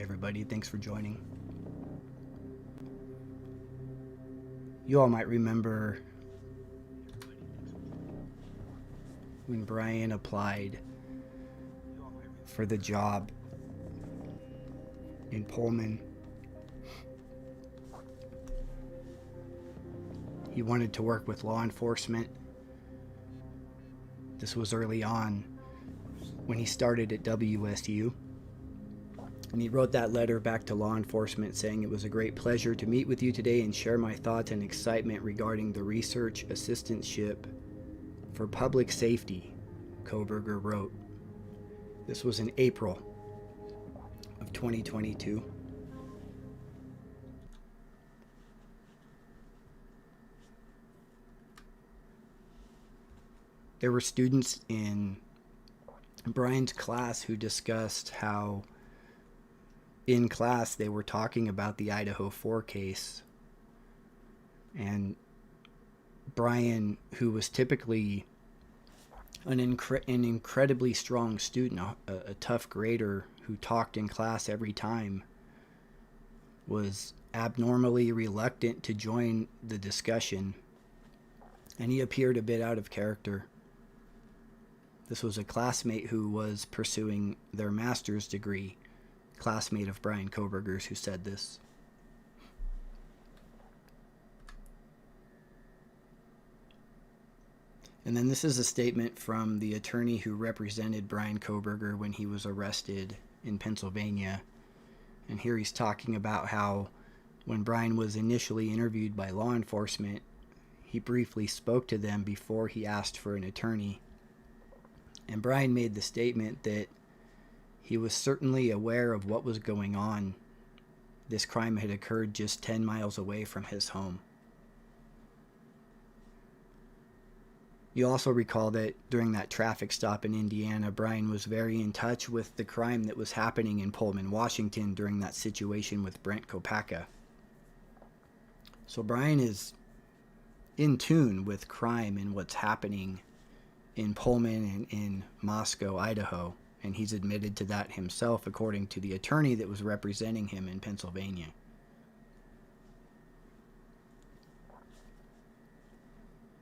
everybody. Thanks for joining. You all might remember when Bryan applied for the job in Pullman. He wanted to work with law enforcement. This was early on when he started at WSU. And he wrote that letter back to law enforcement saying, "It was a great pleasure to meet with you today and share my thoughts and excitement regarding the research assistantship for public safety," Kohberger wrote. This was in April of 2022. There were students in Bryan's class who discussed how in class they were talking about the Idaho 4 case, and Bryan, who was typically an incredibly strong student, a tough grader who talked in class every time, was abnormally reluctant to join the discussion, and he appeared a bit out of character. This was a classmate who was pursuing their master's degree, classmate of Bryan Kohberger's, who said this. And then this is a statement from the attorney who represented Bryan Kohberger when he was arrested in Pennsylvania. And here he's talking about how when Bryan was initially interviewed by law enforcement, he briefly spoke to them before he asked for an attorney. And Bryan made the statement that he was certainly aware of what was going on. This crime had occurred just 10 miles away from his home. You also recall that during that traffic stop in Indiana, Bryan was very in touch with the crime that was happening in Pullman, Washington during that situation with Brent Kopaka. So Bryan is in tune with crime and what's happening in Pullman and in Moscow, Idaho, and he's admitted to that himself according to the attorney that was representing him in Pennsylvania.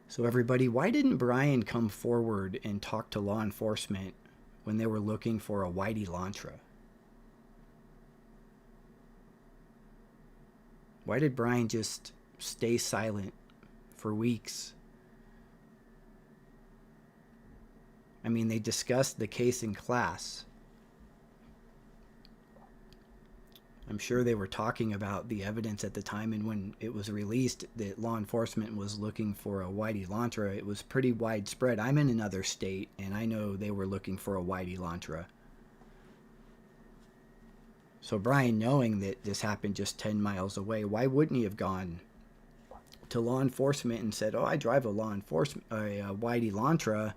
So everybody, why didn't Bryan come forward and talk to law enforcement when they were looking for a white Elantra? Why did Bryan just stay silent for weeks? I mean, they discussed the case in class. I'm sure they were talking about the evidence at the time, and when it was released that law enforcement was looking for a white Elantra, it was pretty widespread. I'm in another state, and I know they were looking for a white Elantra. So Bryan, knowing that this happened just 10 miles away, why wouldn't he have gone to law enforcement and said, "Oh, I drive a white Elantra,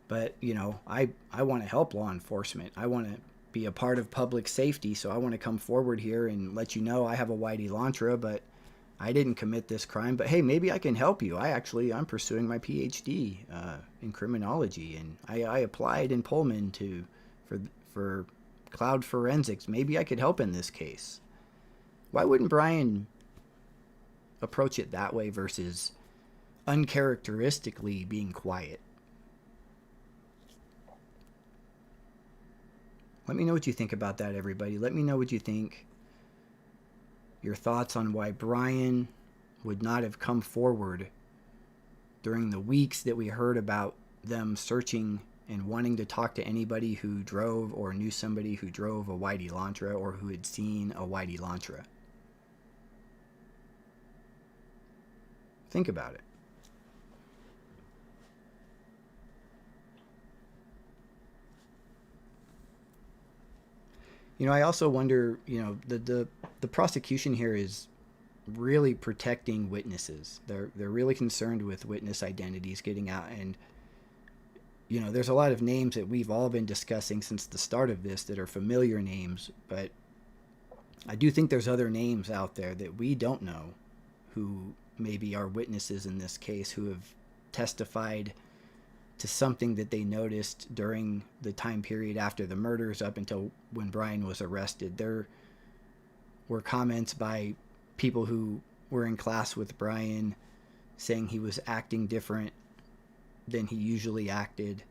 but, you know, I want to help law enforcement. I want to be a part of public safety, so I want to come forward here and let you know I have a white Elantra, but I didn't commit this crime. But hey, maybe I can help you. I'm pursuing my PhD in criminology, and I applied in Pullman for cloud forensics. Maybe I could help in this case." Why wouldn't Bryan approach it that way versus uncharacteristically being quiet? Let me know what you think about that, everybody. Let me know what you think. Your thoughts on why Bryan would not have come forward during the weeks that we heard about them searching and wanting to talk to anybody who drove or knew somebody who drove a white Elantra or who had seen a white Elantra. Think about it. You know, I also wonder, you know, the prosecution here is really protecting witnesses. They're really concerned with witness identities getting out, and you know, there's a lot of names that we've all been discussing since the start of this that are familiar names, but I do think there's other names out there that we don't know who maybe are witnesses in this case, who have testified to something that they noticed during the time period after the murders up until when Bryan was arrested. were comments by people who were in class with Bryan saying he was acting different than he usually acted.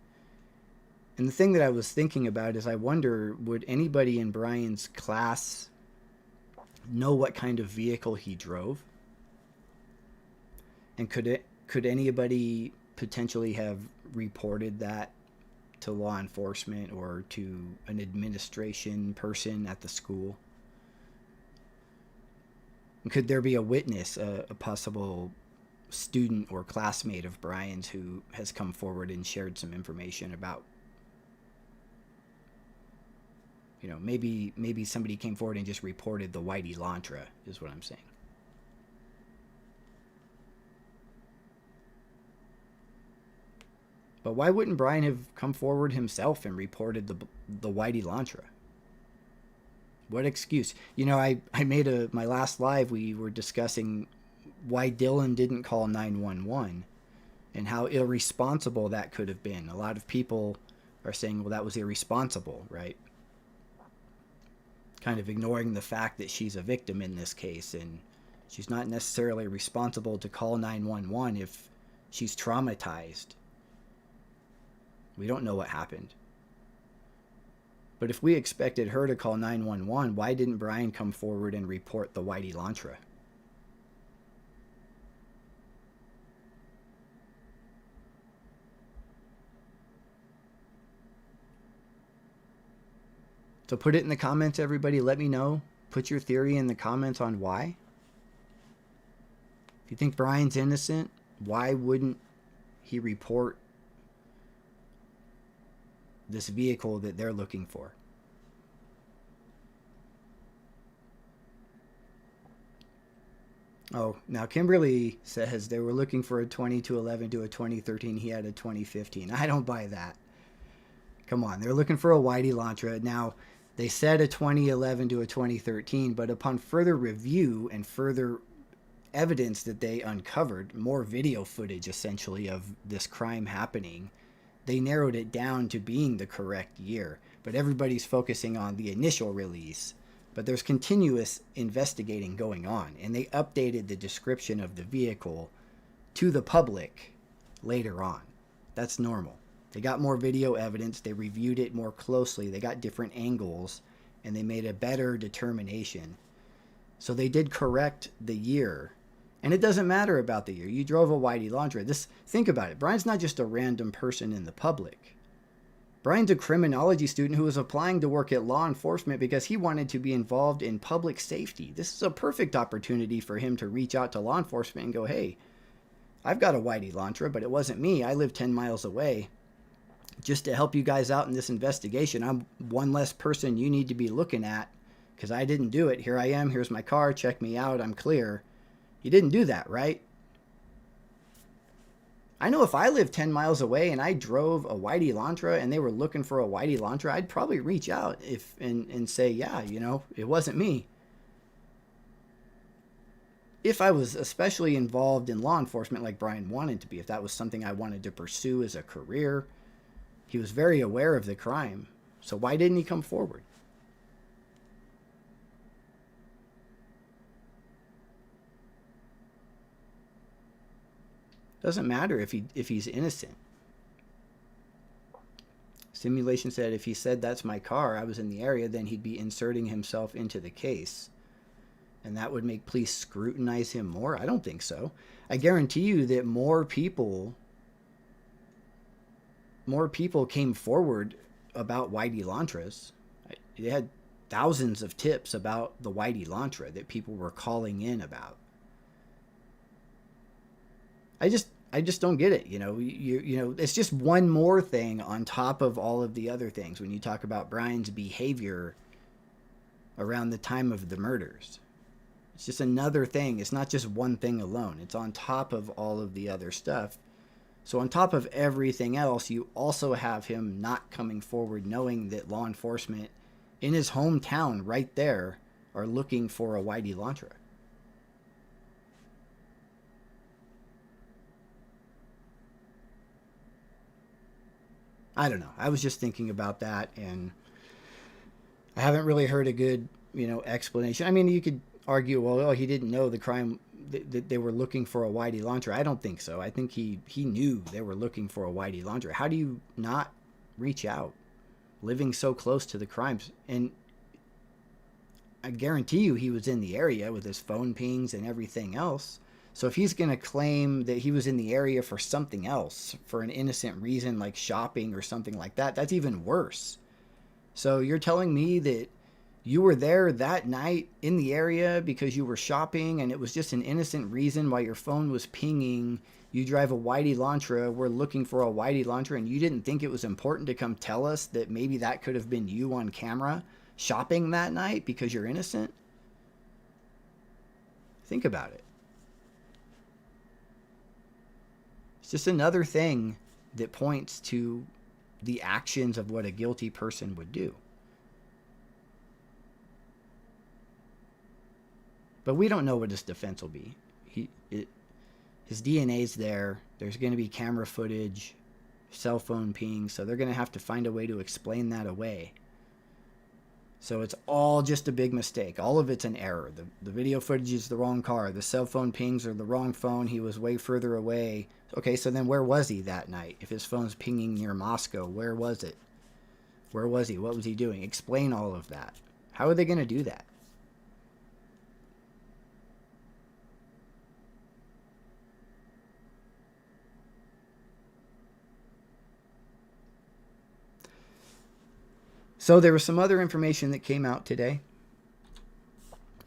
And the thing that I was thinking about is I wonder, would anybody in Bryan's class know what kind of vehicle he drove? And could anybody potentially have reported that to law enforcement or to an administration person at the school? Could there be a witness, a possible student or classmate of Bryan's who has come forward and shared some information about, maybe somebody came forward and just reported the white Elantra, is what I'm saying. But why wouldn't Bryan have come forward himself and reported the white Elantra? What excuse? I made my last live, we were discussing why Dylan didn't call 911 and how irresponsible that could have been. A lot of people are saying, well, that was irresponsible, right? Kind of ignoring the fact that she's a victim in this case, and she's not necessarily responsible to call 911 if she's traumatized. We don't know what happened. But if we expected her to call 911, why didn't Bryan come forward and report the white Elantra? So put it in the comments, everybody. Let me know. Put your theory in the comments on why. If you think Bryan's innocent, why wouldn't he report this vehicle that they're looking for? Oh, now Kimberly says they were looking for a 2211 to a 2013. He had a 2015. I don't buy that. Come on, they're looking for a white Elantra. Now, they said a 2011 to a 2013, but upon further review and further evidence that they uncovered, more video footage essentially of this crime happening, they narrowed it down to being the correct year. But everybody's focusing on the initial release. But there's continuous investigating going on, and they updated the description of the vehicle to the public later on. That's normal. They got more video evidence, they reviewed it more closely, they got different angles, and they made a better determination. So they did correct the year. And it doesn't matter about the year. You drove a white Elantra. Think about it. Bryan's not just a random person in the public. Bryan's a criminology student who was applying to work at law enforcement because he wanted to be involved in public safety. This is a perfect opportunity for him to reach out to law enforcement and go, hey, I've got a white Elantra, but it wasn't me. I live 10 miles away. Just to help you guys out in this investigation, I'm one less person you need to be looking at because I didn't do it. Here I am. Here's my car. Check me out. I'm clear. You didn't do that, right? I know if I lived 10 miles away and I drove a white Elantra and they were looking for a white Elantra, I'd probably reach out and say, yeah, it wasn't me. If I was especially involved in law enforcement like Bryan wanted to be, if that was something I wanted to pursue as a career, he was very aware of the crime. So why didn't he come forward? Doesn't matter if he's innocent. Simulation said if he said that's my car, I was in the area, then he'd be inserting himself into the case. And that would make police scrutinize him more? I don't think so. I guarantee you that more people came forward about white Elantras. They had thousands of tips about the white Elantra that people were calling in about. I just don't get it. It's just one more thing on top of all of the other things when you talk about Bryan's behavior around the time of the murders. It's just another thing. It's not just one thing alone. It's on top of all of the other stuff. So on top of everything else, you also have him not coming forward knowing that law enforcement in his hometown right there are looking for a white Elantra. I don't know. I was just thinking about that, and I haven't really heard a good explanation. I mean, you could argue, well, oh, he didn't know the crime, that they were looking for a whitey laundry. I don't think so. I think he knew they were looking for a whitey laundry. How do you not reach out, living so close to the crimes? And I guarantee you he was in the area with his phone pings and everything else. So if he's going to claim that he was in the area for something else, for an innocent reason like shopping or something like that, that's even worse. So you're telling me that you were there that night in the area because you were shopping and it was just an innocent reason why your phone was pinging. You drive a whitey Elantra, we're looking for a whitey Elantra, and you didn't think it was important to come tell us that maybe that could have been you on camera shopping that night because you're innocent? Think about it. It's just another thing that points to the actions of what a guilty person would do. But we don't know what his defense will be. His DNA's there. There's going to be camera footage, cell phone pings, so they're going to have to find a way to explain that away. So it's all just a big mistake. All of it's an error. The video footage is the wrong car. The cell phone pings are the wrong phone. He was way further away. Okay, so then where was he that night? If his phone's pinging near Moscow, where was it? Where was he? What was he doing? Explain all of that. How are they going to do that? So there was some other information that came out today.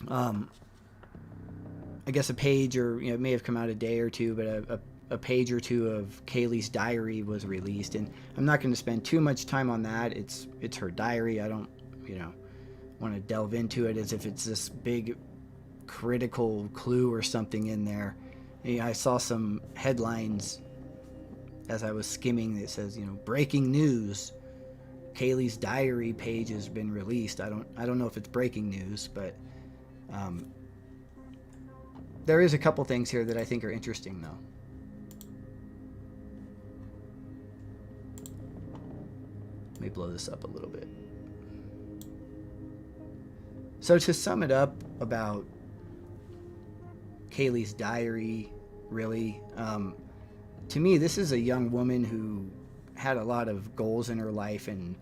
I guess a page, or it may have come out a day or two, but a page or two of Kaylee's diary was released, and I'm not going to spend too much time on that. It's her diary. I don't want to delve into it as if it's this big critical clue or something in there. I saw some headlines as I was skimming that says, breaking news. Kaylee's diary page has been released. I don't know if it's breaking news, but there is a couple things here that I think are interesting, though. Let me blow this up a little bit. So to sum it up about Kaylee's diary, really, to me, this is a young woman who had a lot of goals in her life and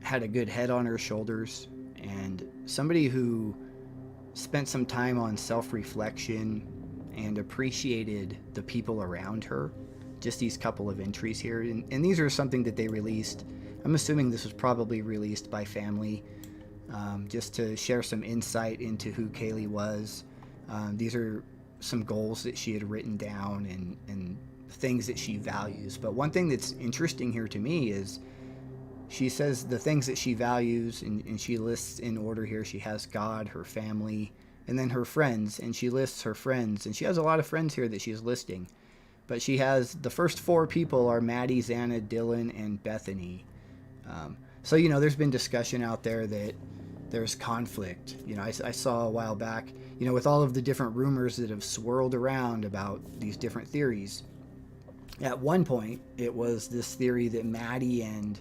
had a good head on her shoulders, and somebody who spent some time on self-reflection and appreciated the people around her. Just these couple of entries here, and these are something that they released. I'm assuming this was probably released by family, just to share some insight into who Kaylee was. These are some goals that she had written down and things that she values. But one thing that's interesting here to me is she says the things that she values, and she lists in order here. She has God, her family, and then her friends, and she lists her friends, and she has a lot of friends here that she's listing. But she has the first four people are Maddie, Xana, Dylan, and Bethany. So there's been discussion out there that there's conflict. I saw a while back, with all of the different rumors that have swirled around about these different theories. At one point, it was this theory that Maddie and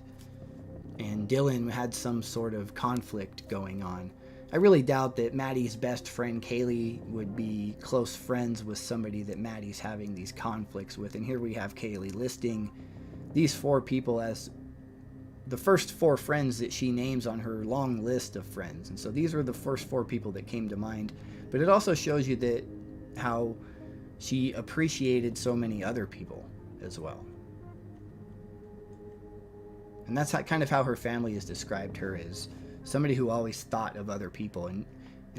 Dylan had some sort of conflict going on. I really doubt that Maddie's best friend Kaylee would be close friends with somebody that Maddie's having these conflicts with. And here we have Kaylee listing these four people as the first four friends that she names on her long list of friends. And so these were the first four people that came to mind. But it also shows you that how she appreciated so many other people as well. And that's kind of how her family has described her, as somebody who always thought of other people. And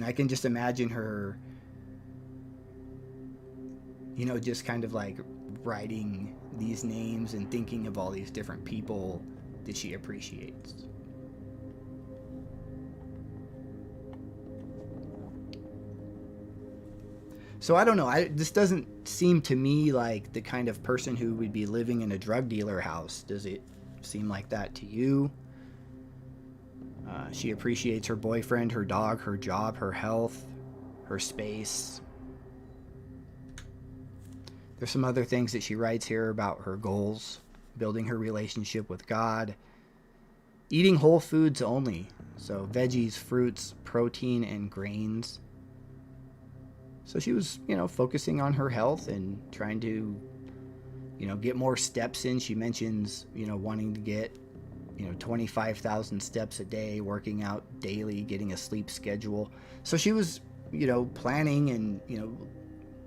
I can just imagine her, just kind of like writing these names and thinking of all these different people that she appreciates. So I don't know. This doesn't seem to me like the kind of person who would be living in a drug dealer house. Does it seem like that to you? She appreciates her boyfriend, her dog, her job, her health, her space. There's some other things that she writes here about her goals, building her relationship with God, Eating whole foods only. So veggies, fruits, protein, and grains. So she was, focusing on her health and trying to, get more steps in. She mentions, wanting to get, 25,000 steps a day, working out daily, getting a sleep schedule. So she was, planning and,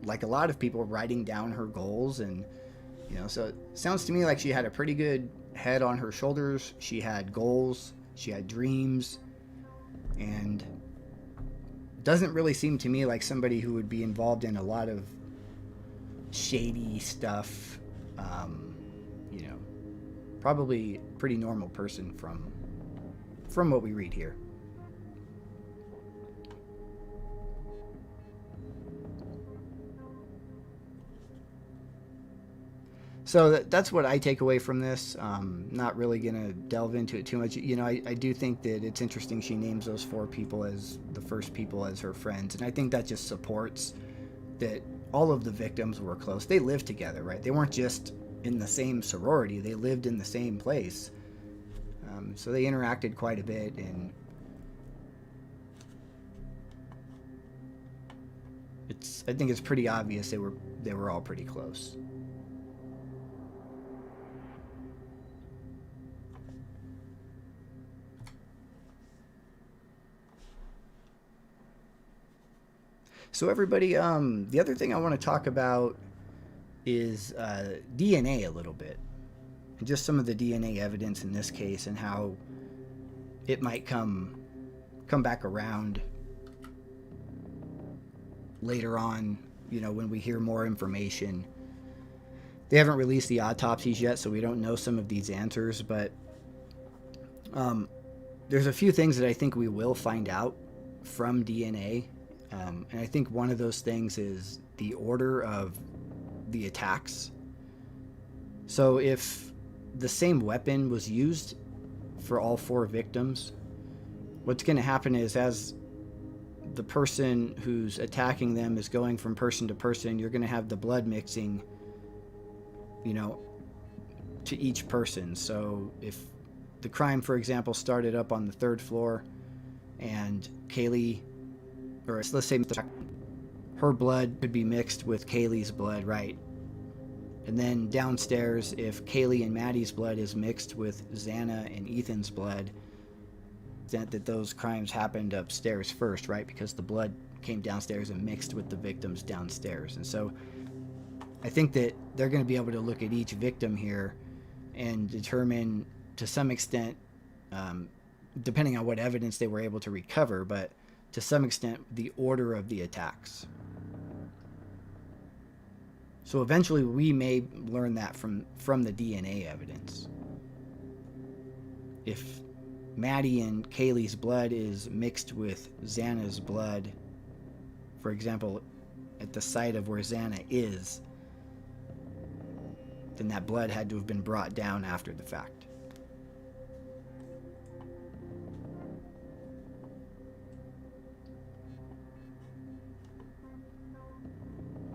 like a lot of people, writing down her goals. And, so it sounds to me like she had a pretty good head on her shoulders. She had goals, she had dreams, and doesn't really seem to me like somebody who would be involved in a lot of shady stuff. Probably pretty normal person from what we read here. So that's what I take away from this. Not really going to delve into it too much. I do think that it's interesting she names those 4 people as the first people as her friends. And I think that just supports that all of the victims were close. They lived together, right? They weren't just in the same sorority. They lived in the same place. So they interacted quite a bit. And I think it's pretty obvious they were all pretty close. So everybody, the other thing I want to talk about is DNA a little bit, and just some of the DNA evidence in this case and how it might come back around later on, when we hear more information. They haven't released the autopsies yet, so we don't know some of these answers, but there's a few things that I think we will find out from DNA. And I think one of those things is the order of the attacks. So if the same weapon was used for all 4 victims, what's going to happen is as the person who's attacking them is going from person to person, you're going to have the blood mixing, to each person. So if the crime, for example, started up on the 3rd floor and Kaylee, or let's say her blood could be mixed with Kaylee's blood, right? And then downstairs, if Kaylee and Maddie's blood is mixed with Xana and Ethan's blood, that those crimes happened upstairs first, right? Because the blood came downstairs and mixed with the victims downstairs. And so I think that they're going to be able to look at each victim here and determine, to some extent, depending on what evidence they were able to recover, but to some extent, the order of the attacks. So eventually we may learn that from the DNA evidence. If Maddie and Kaylee's blood is mixed with Xana's blood, for example, at the site of where Xana is, then that blood had to have been brought down after the fact.